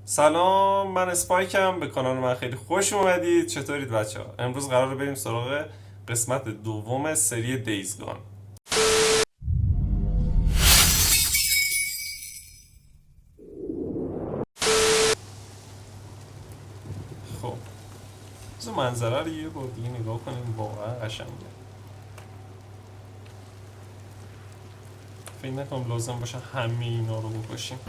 سلام، من اسپایکم. به کانال من خیلی خوش اومدید. چطورید بچه ها؟ امروز قراره بریم سراغ قسمت دوم سری دیزگان. خب بذار منظره رو یه بار دیگه نگاه کنیم، واقعا قشنگه. فکر نکنم لازم باشه همه اینا رو بکشیم.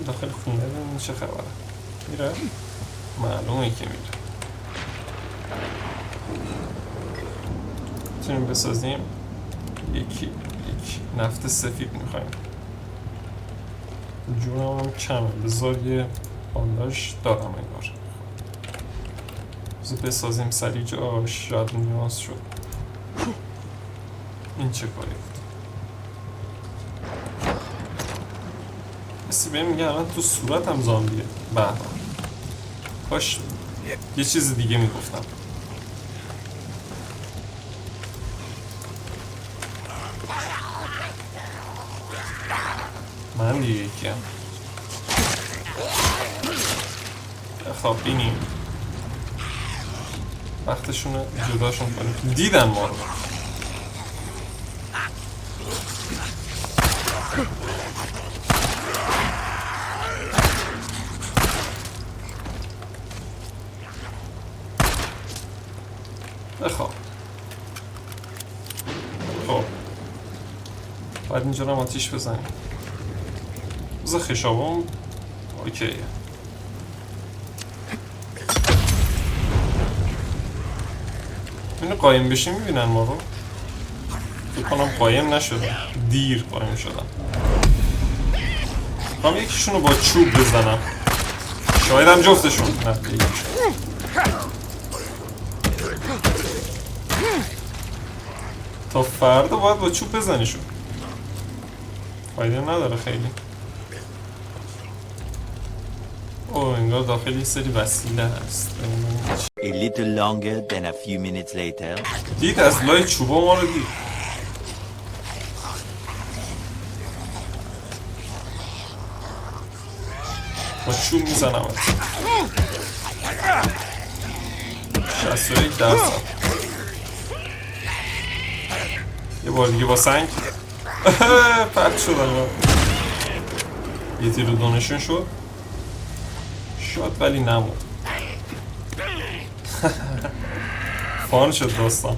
داخل خونه ببینیم چه خبره. میره؟ معلومه که میره. میتونیم بسازیم. یک نفت سفید میخوایم. جونم هم کمه، بذار یه بانداش دارم انگار. بذار بسازیم سریع جاش. شاید نیاز شد. این چه کاری بود؟ بسی بهم میگه الان تو صورتم زامبیه. بله کاش یه چیز دیگه میگفتم. من دیگه یکیم. خب بینیم وقتشونه جداشون کنیم. دیدن ما رو. خب باید اینجا رو آتیش بزنیم. بذار خشابم اوکیه. اینو قایم بشیم میبینن ما رو. فکر کنم قایم نشدم، دیر قایم شدم. میخوام یکیشون رو با چوب بزنم. شاید هم جفتشون. نه تا فردا باید با چوب بزنیشون. فایده نداره خیلی. اوه انگار داخل یه سری وسیله هست. A little longer than a few minutes later. دید از لای چوبا ما رو دید. با چوب میزنم. 61%. یه بار دیگه با سنگ پرد شدن. یه تیر دونشون شد ولی نمود. فان شد داستان.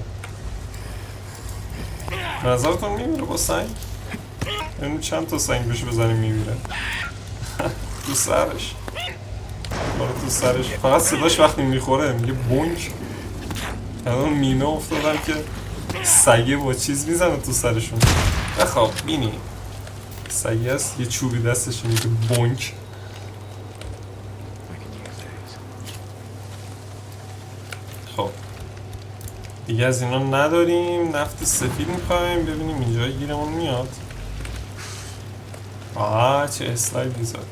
نظرتون میمیره با سنگ؟ این چند تا سنگ بشه بزنیم میمیره. تو سرش تو سرش فقط صداش وقتی میخوره میگه بونک. الان میمه افتادن که سگه با چیز میزنه تو سرشون. خب بینی سگه هست یه چوبی دستش میگه بونک. خب دیگه از اینا نداریم. نفت سفید میخوایم ببینیم اینجا گیرمون میاد. چه اسلایدی زد.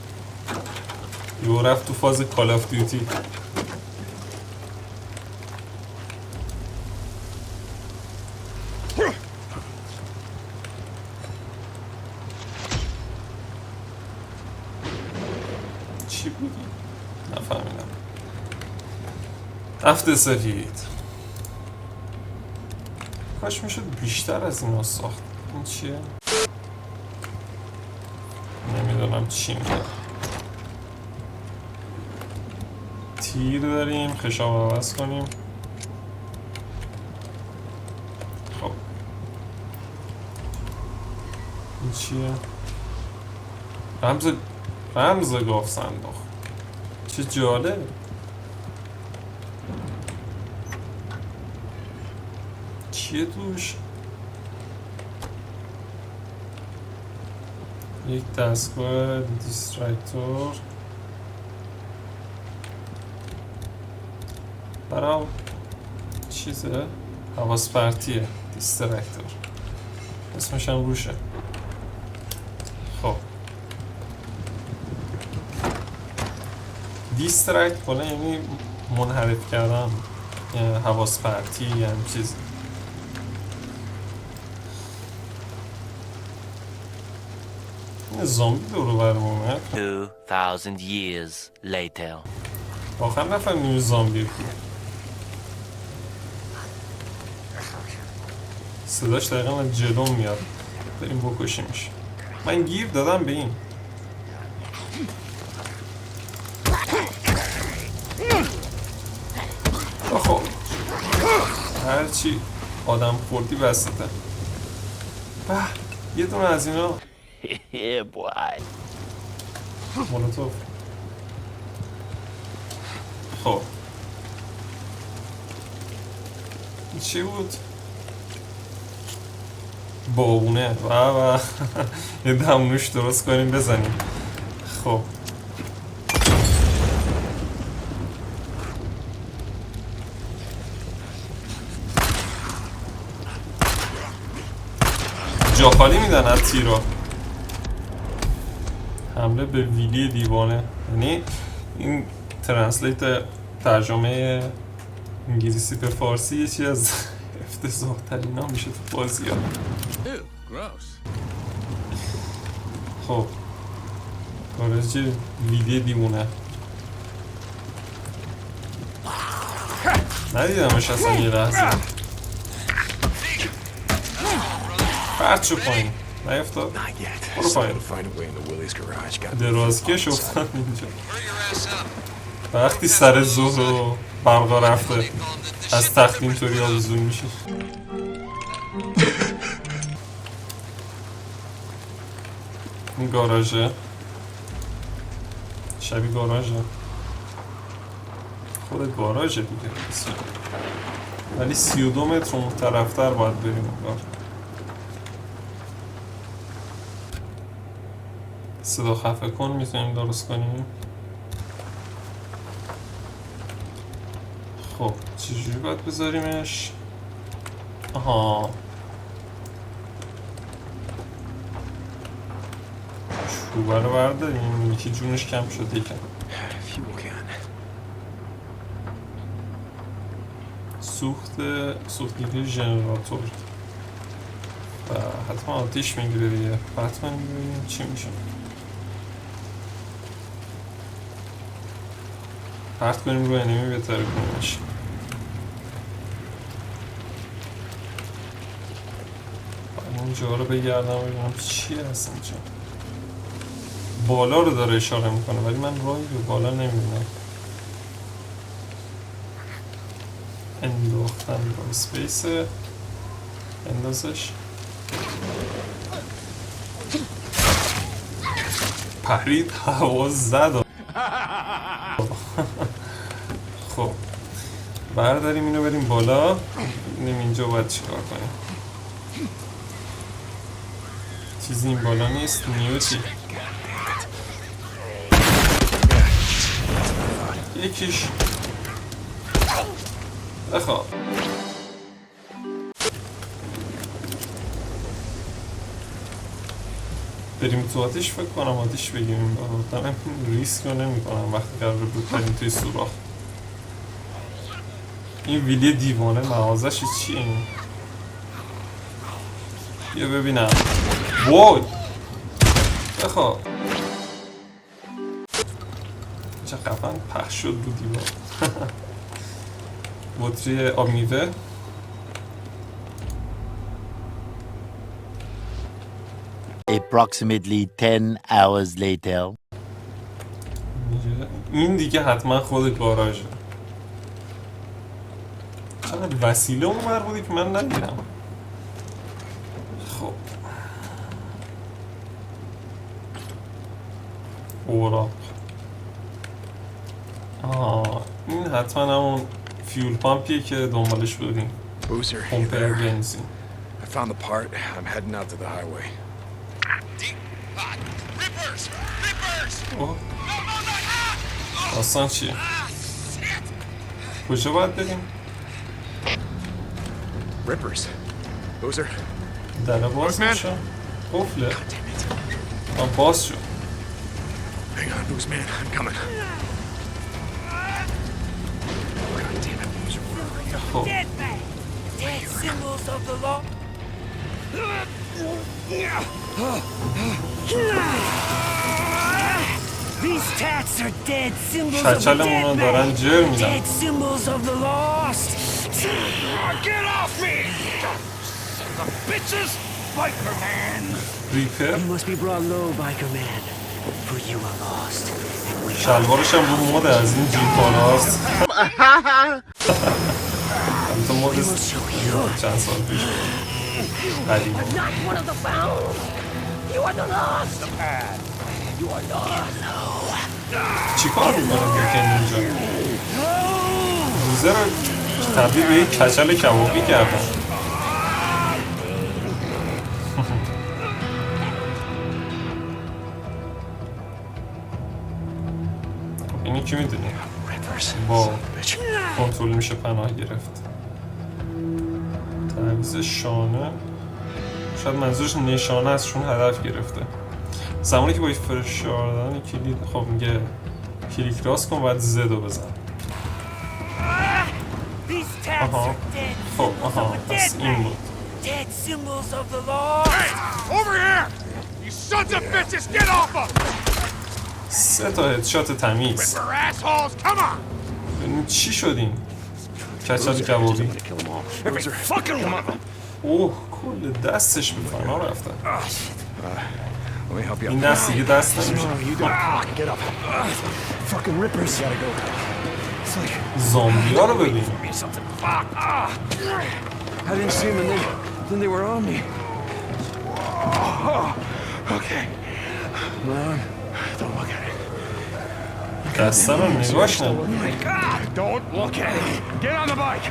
یو رفت تو فاز کال آف دیوتی. چی بودی؟ نفهمیدم. نفت سفید. کاش میشد بیشتر از اینا ساخت. این چیه؟ نمیدونم چی میگه. تیر داریم. خشاب عوض کنیم. خب این چیه؟ رمز گاف صندوق. چه جالب. چیه توش؟ یک دستگاه دیسترکتور برای چیزه؟ حواس پرتیه. دیسترکتور اسمش هم روشه. خب دیسترکت بالا یعنی منحرف کردن، یعنی حواس پرتی، یعنی چیز. این زامبی دورو برمونه 2,000 years later. آخر نفهمیدیم زامبی بود. صداش دقیقا از جلو میاد. بریم بکشیمش. من گیر دادم به این. خب هرچی آدم خوردی بسته. به یه دونه از اینا Yeah, boy. مولوتوف. خب این چی بود؟ بابونه و یه دمنوش درست کنیم بزنیم. خب جا خالی میدن از تیرا. حمله به ویلی دیوانه، یعنی این ترنسلیت ترجمه انگلیسی به فارسی یه چی از افتضاح ترین ها میشه تو بازی ها. خب خارج ویلی دیوانه ندیدمش اصلا یه لحظه. پرد شو پایین نیفتاد. برو پایین. درازکش افتاد اینجا. وقتی سر ظهر و برقا رفته از تخت اینطوری آویزون میشه. این گاراژه شبیه گاراژه. خود گاراژه دیگه، ولی 32 متر اون طرفتر باید بریم اونگار. صدا خفه کن میتونیم درست کنیم. خب چجوری باید بذاریمش؟ آها چوبه رو برداریم. یکی جونش کم شد یکم. سوختگیری ژنراتور و حتما آتیش میگیره دیگه. حتما ببینیم چی میشه. پرت کنیم رو انمی بهتره کنیمش. اینجا رو بگردم ببینم چی هست اینجا. بالا رو داره اشاره میکنه ولی من راهی به بالا نمیبینم. انداختن با اسپیس اندازش. پرید حواظ زد. خب برداریم اینو بریم بالا. ببینیم اینجا باید چیکار کنیم. چیزی این بالا نیست. نیوتی یکیش بخواب. بریم تو آتیش. فکر کنم آتیش بگیریم. دارم ریسک رو نمی کنم وقتی قرار بود بریم توی سوراخ. این ویلی دیوانه مغازش چیه این؟ بیا ببینم. وای بخواب. چه خفن پخش شد رو دیوار. بطری آب میوه. Approximately 10 hours later. این دیگه حتما خود گاراژه. چقدر وسیله اونور بودی که من ندیدم. خب اوراق. این حتما همون فیول پامپیه که دنبالش بودیم. پمپ بنزین. I found the part. I'm heading out to the highway. اوه داستان چیه؟ کجا باید بریم؟ Rippers. Boozer. دره باز میشه؟ قفله؟ باز شد. Hang on, Booze man. I'm coming. God damn it, Boozer. خب Dead symbols of the law. These tats are dead symbols of the کچلمون رو dead دارن man. جر میدن. Dead symbols of the lost. Get off me! The bitches! Biker man! ریپر You must be brought low, biker man, for you are lost. And we شلوارش هم رو مده از این جیپاراست. البته مد will show you. چند سال پیش قدیم. Not one of the found. You are the lost. You are lost. چی کار میکنه بیکن اینجا؟ روزه رو تبدیل به یک کچل کبابی کردن. اینی کی میدونی؟ با کنترل میشه پناه گرفت. تعویض شانه شاید منظورش نشانه است چون هدف گرفته. زمانی که با فشار دادن کلید خب میگه کلیک راست کن بعد زدو بزن. These tats Uh-huh. are dead خب symbols آها of the پس dead این man. بود. Dead symbols of the lost. Over here! You sons of bitches, get off them! 3 تا هدشات تمیز. Ripper assholes, come on! ببینیم چی شدیم؟ کچل کبابی. Every fucking one of them! اوه کل دستش به فنا رفتن. Let me help you این up. دست دیگه دست نمیشه. Get up. Fucking rippers. Gotta go. It's like زامبی ها رو ببین. Something. Fuck! I didn't see them and then they were on me. Okay. Come on. Don't look at it. دستا رو نگاش نمی. God! Don't look at it! Get on the bike!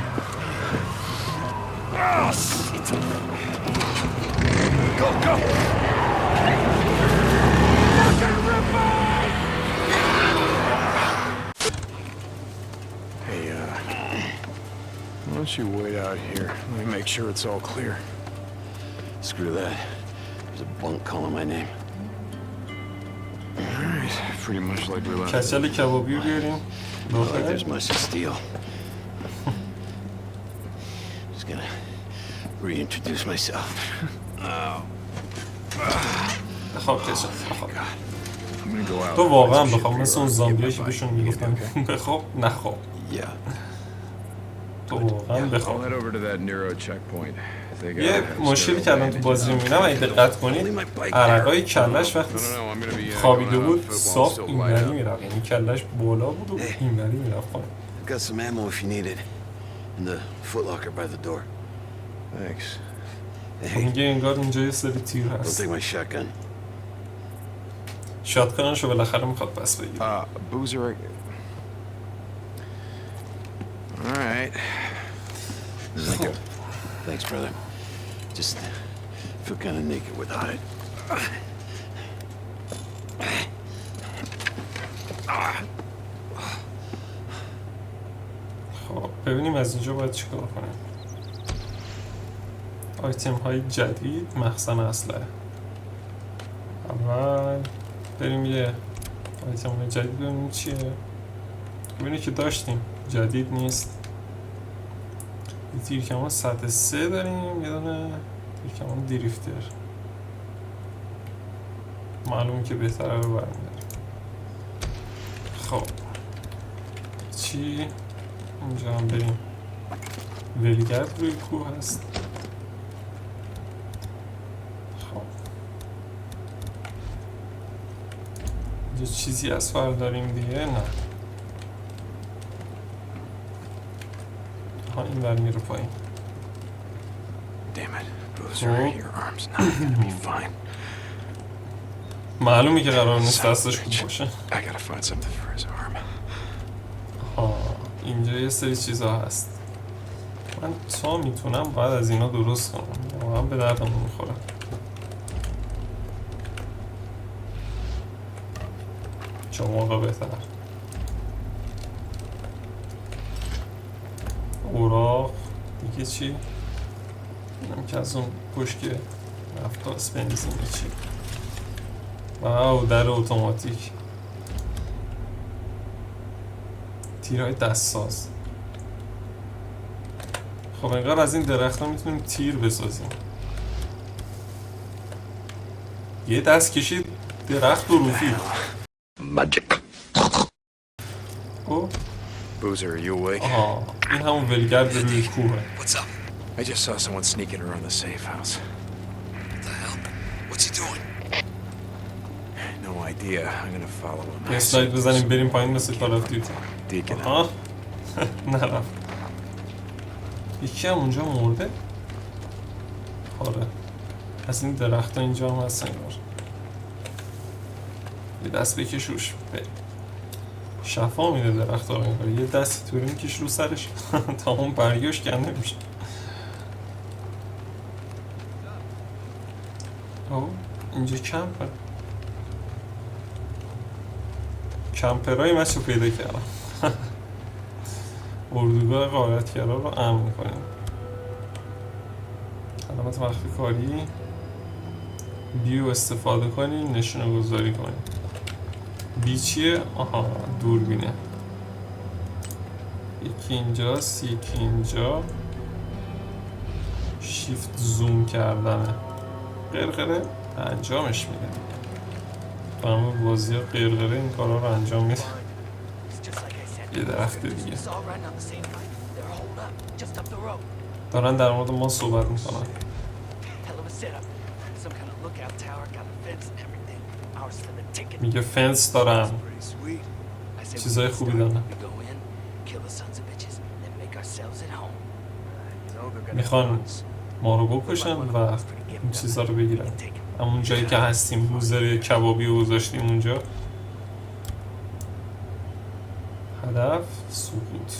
Oh, shit! Go, go! Hey, why don't you wait out here? Let me make sure it's all clear. Screw that. There's a bunk calling my name. All right. Pretty much like we left. کچل کبابی رو بیاریم. Not like داخل. there's much to steal. Just gonna reintroduce myself. بخواب کچل. بخواب. I'm gonna go out. تو واقعا بخواب مثل اون زامبیایی که بهشون میگفتن بخواب نخواب. Yeah. تو واقعا I'll بخواب. head over to that Nero checkpoint. They got یه مشکلی که الان تو بازی میبینم اگه دقت کنید عرقای کلش وقتی I'm gonna be خوابیده going out بود with football صاف still light اینوری up. میرفت یعنی کلش بالا بود و اینوری میرفت. I've got some ammo if you need it. In the footlocker by the door. Thanks. Hey, میگه انگار اینجا یه سری تیر don't هست. take my shotgun. شاتگانشو بالاخره میخواد پس بگیره. Boozer. All right. Thanks, brother. Just feel kind of naked without it. خب ببینیم از اینجا باید چیکار کنیم. آیتم های جدید مخزن اسلحه. اول بریم یه آیتم های جدید ببینیم چیه. ببینیم که داشتیم جدید نیست. یه تیر کمان سطح 3 داریم، یه دونه تیر کمان دریفتر. معلومه که بهتره رو برمیداریم. خب چی؟ اینجا هم بریم. ولگرد روی کوه هست. خب اینجا چیزی از داریم دیگه؟ نه. ها این بر میره پایین. Damn it, Boozer. Your arm's not gonna be fine. معلومه که قرار نیست دستش خوب باشه. I gotta find something for his arm. ها اینجا یه سری چیزا هست. من تا میتونم باید از اینا درست کنم. واقعا به دردم میخوره. چه موقع بهتر. اوراق دیگه چی؟ اینم که از اون پشک نفتاس بنزینی چی؟ واو در اتوماتیک. تیرهای دستساز. خب انگار از این درخت ها میتونیم تیر بسازیم. یه دست کشید درخت و روفی. او Boozer, are you awake? آها این همون ولگرد روی کوهه. What's up? I just saw someone sneaking around the safe house. What the hell? What's he doing? No idea. I'm gonna follow him. یه سلاید بزنیم بریم پایین مثل کال آف دیوتی. Deacon. آها نرفت. یکی هم اونجا مرده؟ آره از این درخت ها اینجا هم هستن انگار. یه دست بکش روش بریم. شفا میده درخت ها رو انگار. یه دستی طوری میکش رو سرش تا اون برگاش کنده میشه. او اینجا کمپه. کمپرهای من چو پیدا کردم. اردوگاه غارتگرا رو امن کنیم. علامت مخفی کاری بیو استفاده کنیم نشونه گذاری کنیم. بی چیه؟ آها دوربینه. یکی اینجاست یکی اینجا. شیفت زوم کردنه. قرقره انجامش میده دیگه. تو همه بازی ها قرقره این کارا رو انجام میده. یه درخت دیگه دارن در مورد ما صحبت میکنن. میگه فنس دارن چیزای خوبی دارن. میخوان ما رو بکشن و این چیزا رو بگیرن. همون جایی که هستیم بوزر کبابی رو گذاشتیم اونجا. هدف سقوط.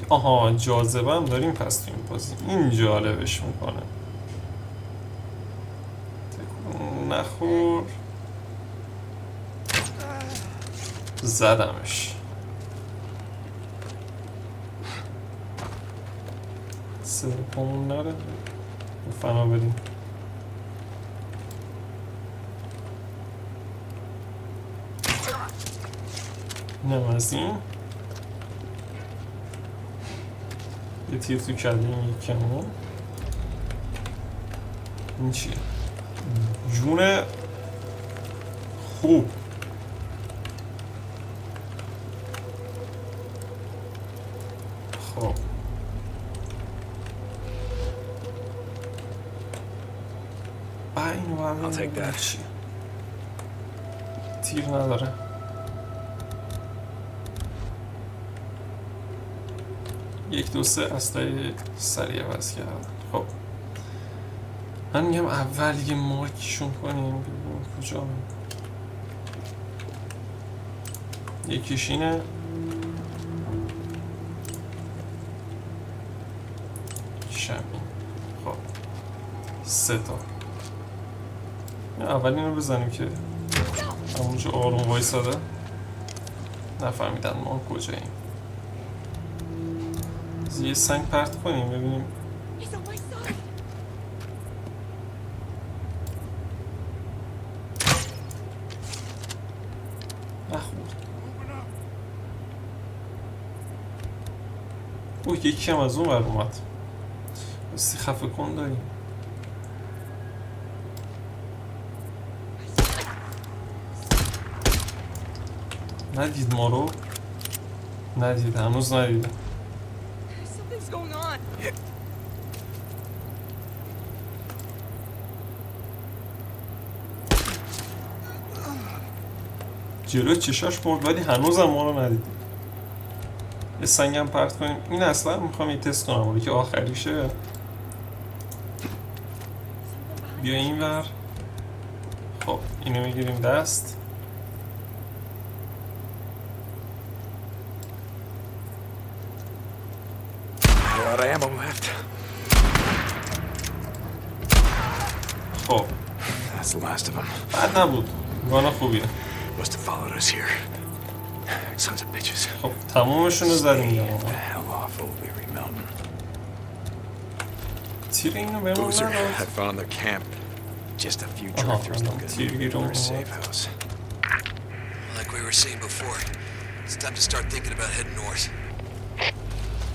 آها جاذبه هم داریم پس تو این بازی. این جالبش میکنه. تکون نخور. زدمش. سرپامون نره فنا بریم. اینم از این. یه تیر تو کله این یکی همون. این چیه؟ جون خوب. خب I'll take that. چیه؟ تیر نداره. یک دو سه اسلحه سریع عوض کردم. خب من میگم اول یه مارکشون کنیم ببینیم کجا. یکیش اینه. شمین. خب سه تا. اول اینو بزنیم که همونجا آروم وایساده نفهمیدن ما کجاییم. یه سنگ پرت کنیم ببینیم. نخورد. اوه یکی هم از اون بر اومد. بستی خفه کن داریم. ندید ما رو؟ ندید هنوز ندیده. جلوی چشاش مرد ولی هنوز هم ما رو ندید. یه سنگم پرت کنیم. این اصلا میخوام یه تست کنم ولی که آخریشه. بیا این ور. خب اینو میگیریم دست. Out of ammo left. خب That's the last of them. بد نبود. گانا خوبیه. Must have followed us here. Sons of bitches. خب تمومشون رو زدیم. Get the hell off O'Leary Mountain. تیر اینو بهمون Boozer, نداد. I found their camp. Just a few drifters looking for a safe house. Like we were saying before, it's time to start thinking about heading north.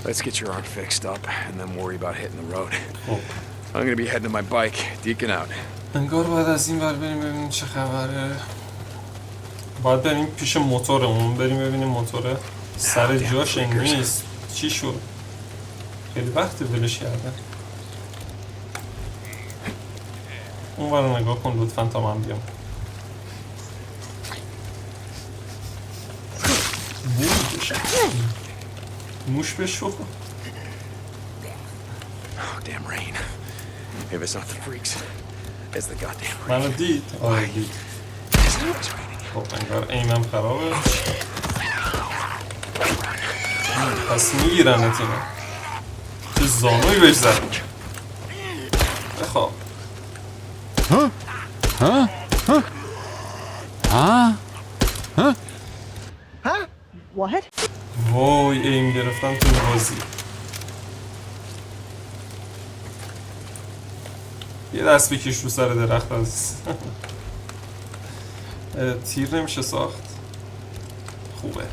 Let's get your arm fixed up and then worry about hitting the road. خب I'm gonna be heading to my bike, deacon out. انگار باید از این ور بریم ببینیم چه خبره. باید بریم پیش موتورمون، بریم ببینیم موتوره سر جاش نیست. چی شد؟ خیلی وقت ولش کرده. اون ور رو نگاه کن لطفا تا من بیام. موش بشو. Oh, damn rain. If it's not the freaks, it's the goddamn rain. منو دید؟ آره دید. خب انگار ایمم خرابه. پس میگیرنت اینو. چه زانوی بهش زد. بخواب. What? وای ایم گرفتم تو بازی. یه دست بکش رو سر درخت از تیر نمیشه ساخت. خوبه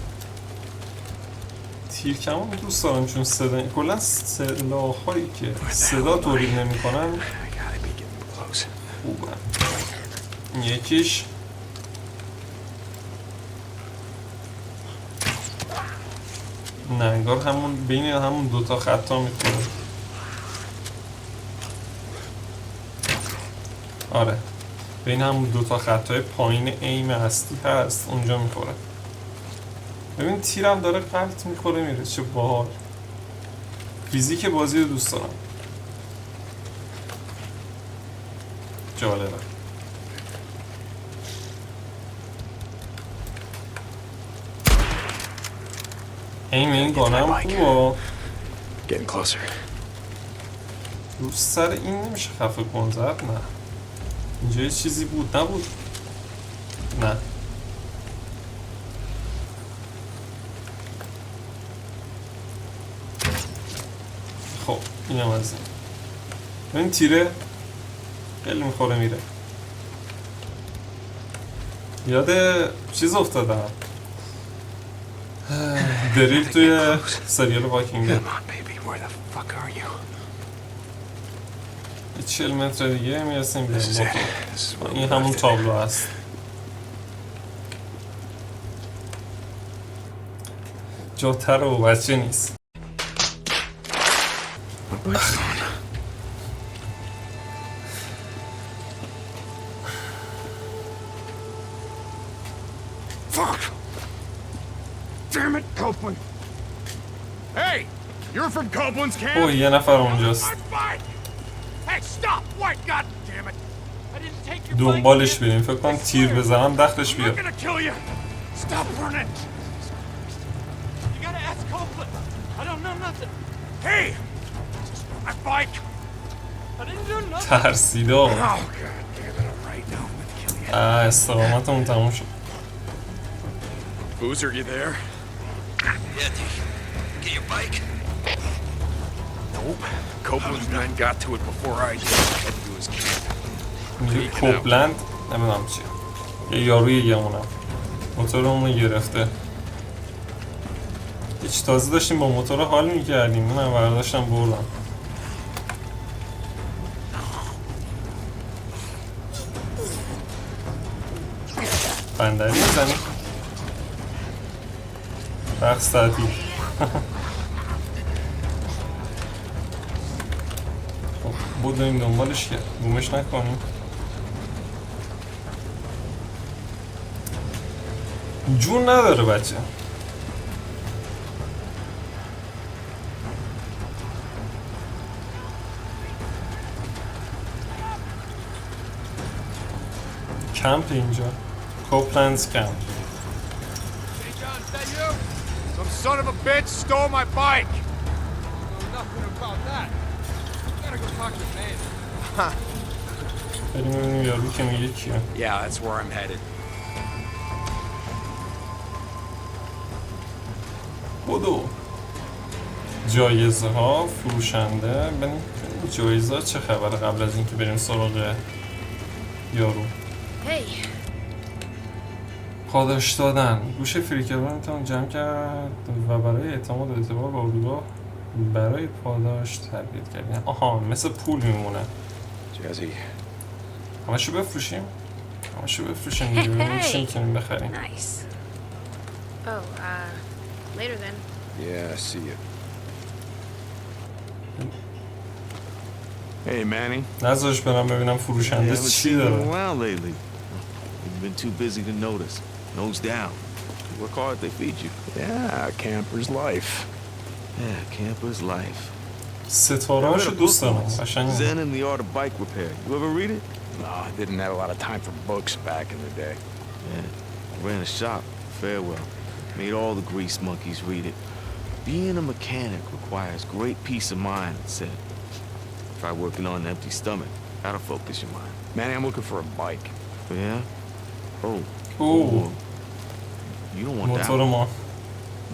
تیر کمان دوست دارم چون صدا کلا سلاح هایی که صدا تولید نمی کنن خوبه. یکیش نه انگار همون بین همون دوتا خطا میکنه. آره بین همون دوتا خطای پایین ایم اصلی هست اونجا میخوره. ببین تیرم داره قلط میخوره میره. چه باحال. فیزیک بازی رو دوست دارم. جالبه. این گانم خوبه. Getting closer. رو سر این نمیشه خفه کن زد. نه اینجا یه چیزی بود نبود. نه خب اینم از این تیره خیلی میخوره میره. یاد چیز افتادم دریل توی سریال واکینگ دد. Come on, baby. Where the fuck are you? 40 متر دیگه میرسیم به This is it. موتور. This is where این we همون left it. تابلو هست. جاتر و بچه نیست. Fuck! Damn it, Copeland! Hey! You're from Copeland's camp? اوه یه نفر اونجاست. My bike! Hey, stop! White, god damn it! I didn't take your bike. دنبالش بریم. فکر کنم تیر بزنم دختش I'm بیاد. not gonna kill you! Stop running! You gotta ask Copeland. I don't know nothing. Hey! My bike! I didn't do nothing. ترسیده. Oh, god damn it, I'm right now. I'm gonna kill you. استقامتمون تموم شد. Boozer, you there? Yeah, dude. Get your bike. Nope. Copeland's men got to it before I did. Head to his camp. میگه کوپلند نمیدونم چیه. یه یاروی یه اونم موتورمون رو گرفته. هیچ تازه داشتیم با موتور حال میکردیم. اونم برداشتم بردم. بندری میزنی؟ رقص تعطیل. خب بودیم دنبالش که بومش نکنیم. جون نداره بچه. کمپ اینجا کوپلندز کمپ. Hey, John, is that you? Some son of a bitch stole my bike! know nothing about that. You gotta go talk to man. بریم ببینیم یارو که میگه کیه. Yeah, that's where I'm headed. بدو. جایزه ها فروشنده. بریم جایزه ها چه خبره قبل از اینکه بریم سراغ یارو. Hey. پاداش دادن. گوش فریکرانتون جمع کرد و برای اعتماد و اعتبار با اردوگاه برای پاداش تربیت کردن. آها مثل پول میمونه. Jazzy, همشو بفروشیم؟ همشو بفروشیم دیگه ببینیم چی میتونیم بخریم. Nice. Oh, later then. yeah, I see you. Hey, Manny. نذارش برم ببینم I فروشنده haven't چی seen you داره. around lately. You've been too busy to notice. Nose down. You work hard, they feed you. Yeah, camper's life. Yeah, camper's life. ستارهاشو دوست دارم. قشنگ. Zen and the Art of Bike Repair. You ever read it? No, I didn't have a lot of time for books back in the day. Yeah. I ran a shop, Farewell. Made all the grease monkeys read it. Being a mechanic requires great peace of mind, it said. Try working on an empty stomach. That'll focus your mind. Manny, I'm looking for a bike. Yeah? Oh. اوه You don't want that موتور one. ما.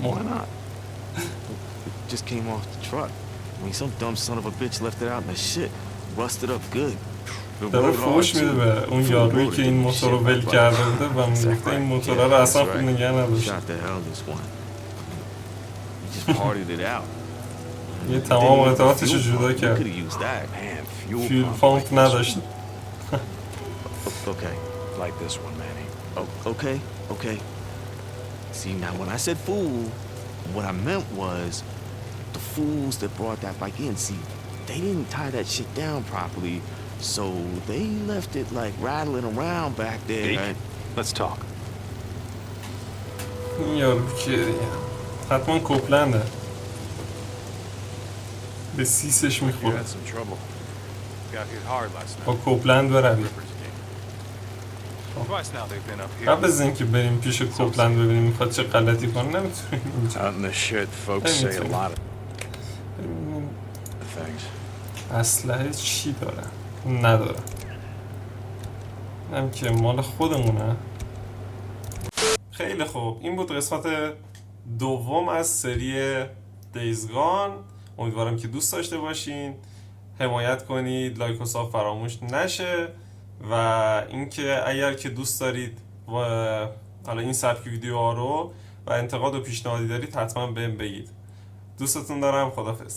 Why not? It just came off the truck. I mean, some dumb son of a bitch left it out in the shit. Rusted up good. Been داره rode hard, فوش میده too. به اون Full یارویی loaded که این and موتور رو shit ول like کرده that. بوده و میگفته این موتور Yeah, رو اصلا that's خوب right. نگه نداشته. Shot the hell this one. He just partied it out. یه تمام قطعاتش رو جدا You کرد. could have used that. Man, fuel فیول pump پامپ like this نداشت. Okay. one. Like this one, Manny. Oh, okay. See, now when I said fool, what I meant was the fools that brought that bike in. See, they didn't tie that shit down properly, so they left it like rattling around back there. Deke, let's talk. این یارو کیه دیگه؟ حتما کوپلنده. به سیسش You میخوره. had some trouble. Got hit hard last با night. کوپلند بروی. Twice now they've been up here. قبل از اینکه بریم پیش کوپلند ببینیم میخواد چه غلطی کنه نمیتونیم اینجا. Out in the shit, folks say a lot of ببینیم things. اسلحه چی داره؟ نداره. اینم که مال خودمونه. خیلی خوب. این بود قسمت دوم از سری دیزگان. امیدوارم که دوست داشته باشین. حمایت کنید، لایک و ساب فراموش نشه و اینکه اگر که دوست دارید و حالا این سبک ویدیوها رو و انتقاد و پیشنهادی دارید حتما بهم بگید. دوستتون دارم. خدافظ.